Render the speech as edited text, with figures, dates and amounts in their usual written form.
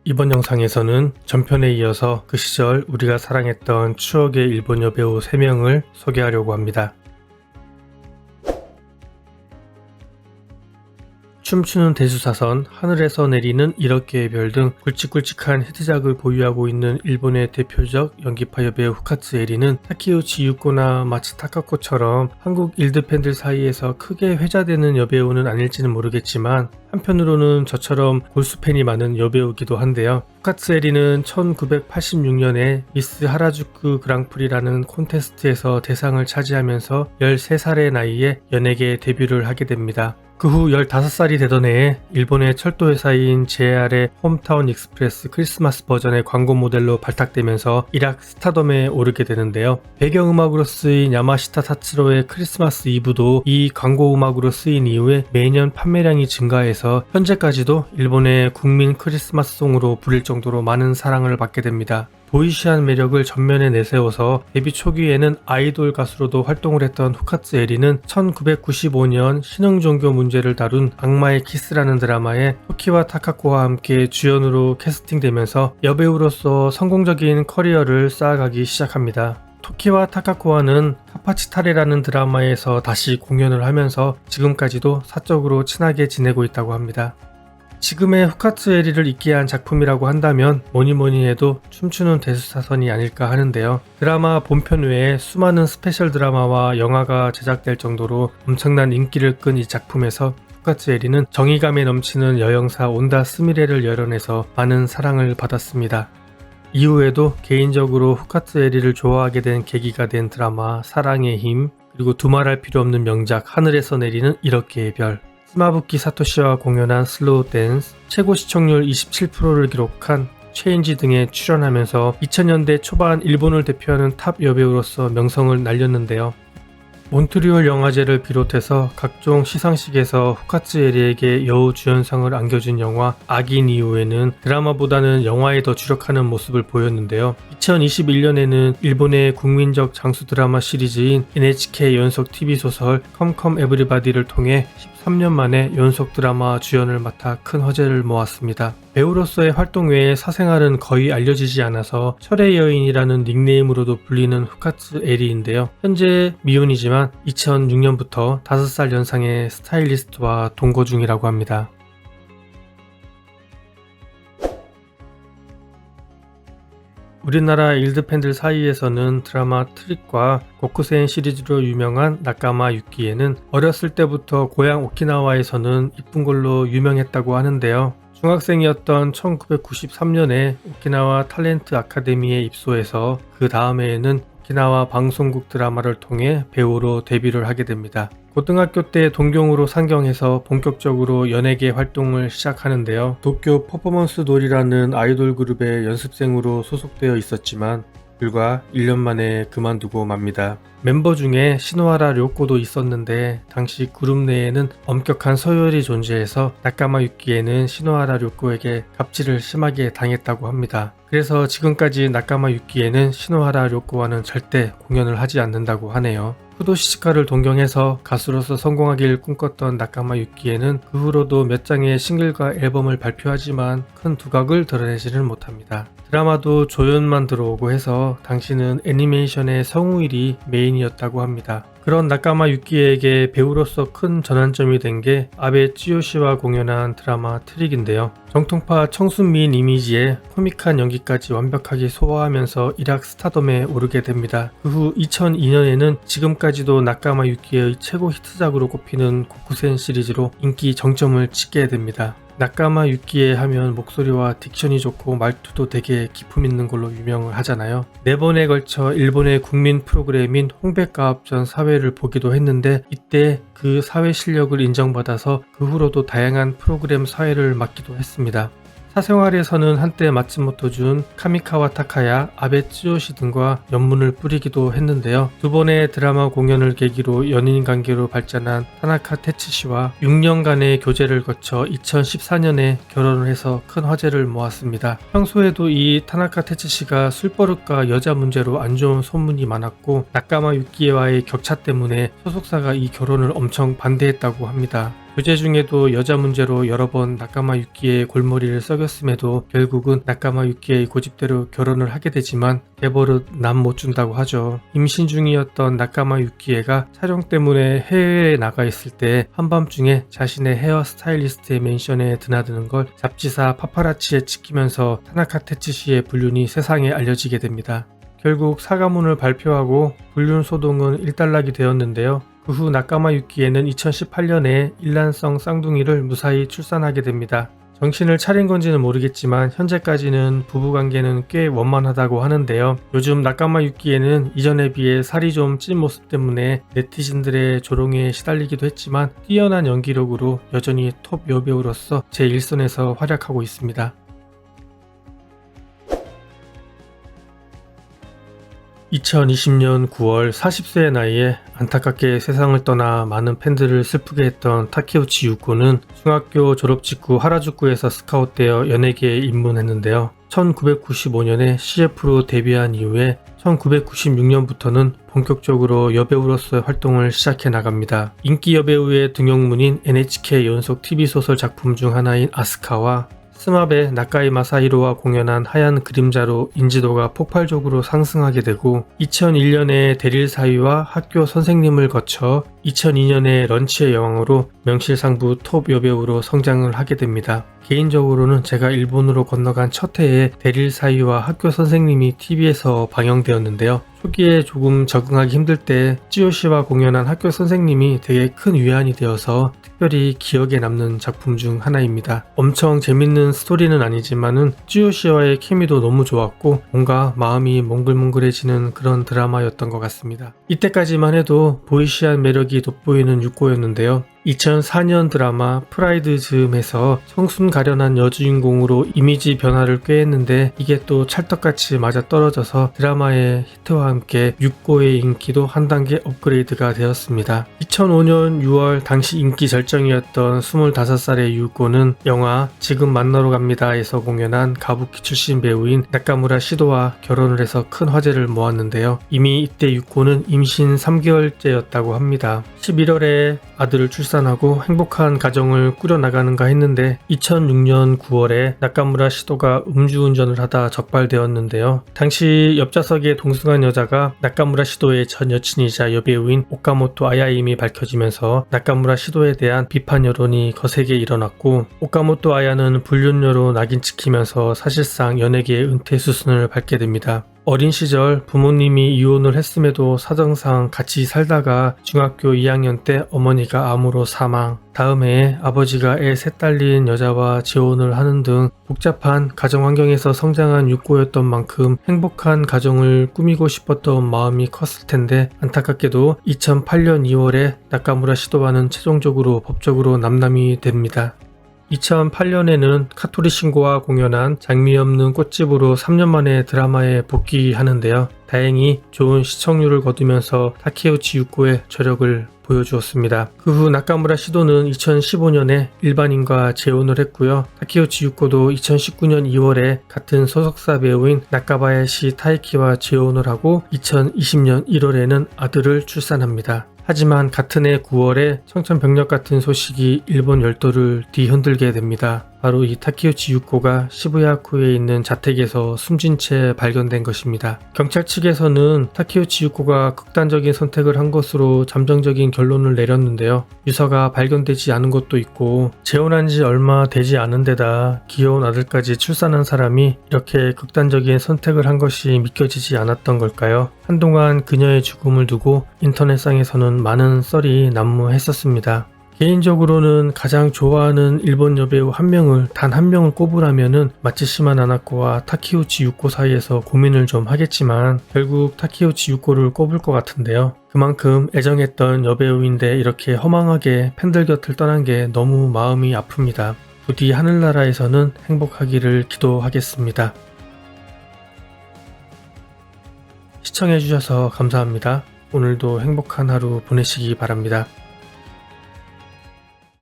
이번 영상에서는 전편에 이어서 그 시절 우리가 사랑했던 추억의 일본 여배우 3명을 소개하려고 합니다. 춤추는 대수사선, 하늘에서 내리는 1억 개의 별 등 굵직굵직한 히트작을 보유하고 있는 일본의 대표적 연기파 여배우 후카츠 에리는 타케우치 유코나 마츠 타카코처럼 한국 일드 팬들 사이에서 크게 회자되는 여배우는 아닐지는 모르겠지만 한편으로는 저처럼 골수 팬이 많은 여배우기도 한데요. 후카츠 에리는 1986년에 미스 하라주쿠 그랑프리라는 콘테스트에서 대상을 차지하면서 13살의 나이에 연예계에 데뷔를 하게 됩니다. 그 후 15살이 되던 해에 일본의 철도회사인 JR의 홈타운 익스프레스 크리스마스 버전의 광고 모델로 발탁되면서 일약 스타덤에 오르게 되는데요. 배경음악으로 쓰인 야마시타 타츠로의 크리스마스 이브도 이 광고 음악으로 쓰인 이후에 매년 판매량이 증가해서 현재까지도 일본의 국민 크리스마스 송으로 부릴 정도로 많은 사랑을 받게 됩니다. 보이시한 매력을 전면에 내세워서 데뷔 초기에는 아이돌 가수로도 활동을 했던 후카츠 에리는 1995년 신흥종교 문제를 다룬 악마의 키스라는 드라마에 토키와 타카코와 함께 주연으로 캐스팅되면서 여배우로서 성공적인 커리어를 쌓아가기 시작합니다. 토키와 타카코와는 카파치타레라는 드라마에서 다시 공연을 하면서 지금까지도 사적으로 친하게 지내고 있다고 합니다. 지금의 후카츠 에리를 있게 한 작품이라고 한다면 뭐니뭐니 해도 춤추는 대수사선이 아닐까 하는데요. 드라마 본편 외에 수많은 스페셜 드라마와 영화가 제작될 정도로 엄청난 인기를 끈 이 작품에서 후카츠 에리는 정의감에 넘치는 여영사 온다 스미레를 열어내서 많은 사랑을 받았습니다. 이후에도 개인적으로 후카츠 에리를 좋아하게 된 계기가 된 드라마 사랑의 힘, 그리고 두말할 필요 없는 명작 하늘에서 내리는 1억 개의 별, 스마부키 사토시와 공연한 슬로우 댄스, 최고 시청률 27%를 기록한 체인지 등에 출연하면서 2000년대 초반 일본을 대표하는 탑 여배우로서 명성을 날렸는데요. 몬트리올 영화제를 비롯해서 각종 시상식에서 후카츠 에리에게 여우 주연상을 안겨준 영화 악인 이후에는 드라마보다는 영화에 더 주력하는 모습을 보였는데요. 2021년에는 일본의 국민적 장수 드라마 시리즈인 NHK 연속 TV소설 컴컴 에브리바디를 통해 13년 만에 연속 드라마 주연을 맡아 큰 화제를 모았습니다. 배우로서의 활동 외에 사생활은 거의 알려지지 않아서 철의 여인이라는 닉네임으로도 불리는 후카츠 에리인데요. 현재 미혼이지만 2006년부터 5살 연상의 스타일리스트와 동거 중이라고 합니다. 우리나라 일드 팬들 사이에서는 드라마 트릭과 고쿠센 시리즈로 유명한 나카마 유키에는 어렸을 때부터 고향 오키나와에서는 이쁜 걸로 유명했다고 하는데요. 중학생이었던 1993년에 오키나와 탤런트 아카데미에 입소해서 그 다음해에는 오키나와 방송국 드라마를 통해 배우로 데뷔를 하게 됩니다. 고등학교 때 동경으로 상경해서 본격적으로 연예계 활동을 시작하는데요. 도쿄 퍼포먼스 돌이라는 아이돌 그룹의 연습생으로 소속되어 있었지만 불과 1년 만에 그만두고 맙니다. 멤버 중에 시노하라 료코도 있었는데 당시 그룹 내에는 엄격한 서열이 존재해서 나카마 유키에는 시노하라 료코에게 갑질을 심하게 당했다고 합니다. 그래서 지금까지 나카마 유키에는 시노하라 료코와는 절대 공연을 하지 않는다고 하네요. 후도시치카를 동경해서 가수로서 성공하길 꿈꿨던 나카마 유키에는 그 후로도 몇 장의 싱글과 앨범을 발표하지만 큰 두각을 드러내지는 못합니다. 드라마도 조연만 들어오고 해서 당시는 애니메이션의 성우일이 메인이었다고 합니다. 그런 나카마 유키에게 배우로서 큰 전환점이 된 게 아베 쯔요시와 공연한 드라마 트릭인데요. 정통파 청순미인 이미지에 코믹한 연기까지 완벽하게 소화하면서 일약 스타덤에 오르게 됩니다. 그 후 2002년에는 지금까지도 나카마 유키의 최고 히트작으로 꼽히는 고쿠센 시리즈로 인기 정점을 찍게 됩니다. 나카마 유키에 하면 목소리와 딕션이 좋고 말투도 되게 기품 있는 걸로 유명을 하잖아요. 4번에 걸쳐 일본의 국민 프로그램인 홍백가업전 사회를 보기도 했는데 이때 그 사회 실력을 인정받아서 그 후로도 다양한 프로그램 사회를 맡기도 했습니다. 사생활에서는 한때 맡지 못해준 카미카와 타카야, 아베 쯔요시 등과 연문을 뿌리기도 했는데요. 2번의 드라마 공연을 계기로 연인 관계로 발전한 타나카 테츠시와 6년간의 교제를 거쳐 2014년에 결혼을 해서 큰 화제를 모았습니다. 평소에도 이 타나카 테츠시가 술버릇과 여자 문제로 안 좋은 소문이 많았고 나카마 유키에와의 격차 때문에 소속사가 이 결혼을 엄청 반대했다고 합니다. 교제 중에도 여자 문제로 여러 번 나카마 유키의 골머리를 썩였음에도 결국은 나카마 유키의 고집대로 결혼을 하게 되지만 대버릇 남 못 준다고 하죠. 임신 중이었던 나카마 유키에가 촬영 때문에 해외에 나가 있을 때 한밤중에 자신의 헤어 스타일리스트의 맨션에 드나드는 걸 잡지사 파파라치에 찍히면서 타나카 테츠시의 불륜이 세상에 알려지게 됩니다. 결국 사과문을 발표하고 불륜 소동은 일단락이 되었는데요. 그 후 나카마 유키에는 2018년에 일란성 쌍둥이를 무사히 출산하게 됩니다. 정신을 차린 건지는 모르겠지만 현재까지는 부부관계는 꽤 원만하다고 하는데요. 요즘 나카마 유키에는 이전에 비해 살이 좀 찐 모습 때문에 네티즌들의 조롱에 시달리기도 했지만 뛰어난 연기력으로 여전히 톱 여배우로서 제1선에서 활약하고 있습니다. 2020년 9월 40세의 나이에 안타깝게 세상을 떠나 많은 팬들을 슬프게 했던 타케우치 유코는 중학교 졸업 직후 하라주쿠에서 스카웃되어 연예계에 입문했는데요. 1995년에 CF로 데뷔한 이후에 1996년부터는 본격적으로 여배우로서의 활동을 시작해 나갑니다. 인기 여배우의 등용문인 NHK 연속 TV소설 작품 중 하나인 아스카와 스마베 나카이 마사히로와 공연한 하얀 그림자로 인지도가 폭발적으로 상승하게 되고 2001년에 대릴 사위와 학교 선생님을 거쳐 2002년에 런치의 여왕으로 명실상부 톱 여배우로 성장을 하게 됩니다. 개인적으로는 제가 일본으로 건너간 첫 해에 대릴 사위와 학교 선생님이 TV에서 방영되었는데요. 초기에 조금 적응하기 힘들 때 찌요씨와 공연한 학교 선생님이 되게 큰 위안이 되어서 특별히 기억에 남는 작품 중 하나입니다. 엄청 재밌는 스토리는 아니지만은 찌요씨와의 케미도 너무 좋았고 뭔가 마음이 몽글몽글해지는 그런 드라마였던 것 같습니다. 이때까지만 해도 보이시한 매력이 돋보이는 유코였는데요. 2004년 드라마 프라이드 즈음에서 청순 가련한 여주인공으로 이미지 변화를 꾀했는데 이게 또 찰떡같이 맞아떨어져서 드라마의 히트와 함께 유코의 인기도 한 단계 업그레이드가 되었습니다. 2005년 6월 당시 인기 절정이었던 25살의 유코는 영화 지금 만나러 갑니다에서 공연한 가부키 출신 배우인 나카무라 시도와 결혼을 해서 큰 화제를 모았는데요. 이미 이때 유코는 임신 3개월째였다고 합니다. 11월에 아들을 출산하고 행복한 가정을 꾸려나가는가 했는데 2006년 9월에 나카무라 시도가 음주운전을 하다 적발되었는데요. 당시 옆좌석에 동승한 여자가 나카무라 시도의 전 여친이자 여배우인 오카모토 아야임이 밝혀지면서 나카무라 시도에 대한 비판 여론이 거세게 일어났고 오카모토 아야는 불륜녀로 낙인 찍히면서 사실상 연예계의 은퇴 수순을 밟게 됩니다. 어린 시절 부모님이 이혼을 했음에도 사정상 같이 살다가 중학교 2학년 때 어머니가 암으로 사망, 다음 해에 아버지가 애 셋 딸린 여자와 재혼을 하는 등 복잡한 가정 환경에서 성장한 유코였던 만큼 행복한 가정을 꾸미고 싶었던 마음이 컸을 텐데 안타깝게도 2008년 2월에 나카무라 시도와는 최종적으로 법적으로 남남이 됩니다. 2008년에는 카토리 신고와 공연한 장미 없는 꽃집으로 3년 만에 드라마에 복귀하는데요. 다행히 좋은 시청률을 거두면서 타케우치 유코의 저력을 보여주었습니다. 그 후 나카무라 시도는 2015년에 일반인과 재혼을 했고요. 타케우치 유코도 2019년 2월에 같은 소속사 배우인 나카바야시 타이키와 재혼을 하고 2020년 1월에는 아들을 출산합니다. 하지만 같은 해 9월에 청천벽력 같은 소식이 일본 열도를 뒤흔들게 됩니다. 바로 이 타케우치 유코가 시부야쿠에 있는 자택에서 숨진 채 발견된 것입니다. 경찰 측에서는 타케우치 유코가 극단적인 선택을 한 것으로 잠정적인 결론을 내렸는데요. 유서가 발견되지 않은 것도 있고 재혼한 지 얼마 되지 않은 데다 귀여운 아들까지 출산한 사람이 이렇게 극단적인 선택을 한 것이 믿겨지지 않았던 걸까요? 한동안 그녀의 죽음을 두고 인터넷상에서는 많은 썰이 난무했었습니다. 개인적으로는 가장 좋아하는 일본 여배우 단 한 명을 꼽으라면은 마츠시마 나나코와 타케우치 유코 사이에서 고민을 좀 하겠지만 결국 타케우치 유코를 꼽을 것 같은데요. 그만큼 애정했던 여배우인데 이렇게 허망하게 팬들 곁을 떠난 게 너무 마음이 아픕니다. 부디 하늘나라에서는 행복하기를 기도하겠습니다. 시청해주셔서 감사합니다. 오늘도 행복한 하루 보내시기 바랍니다.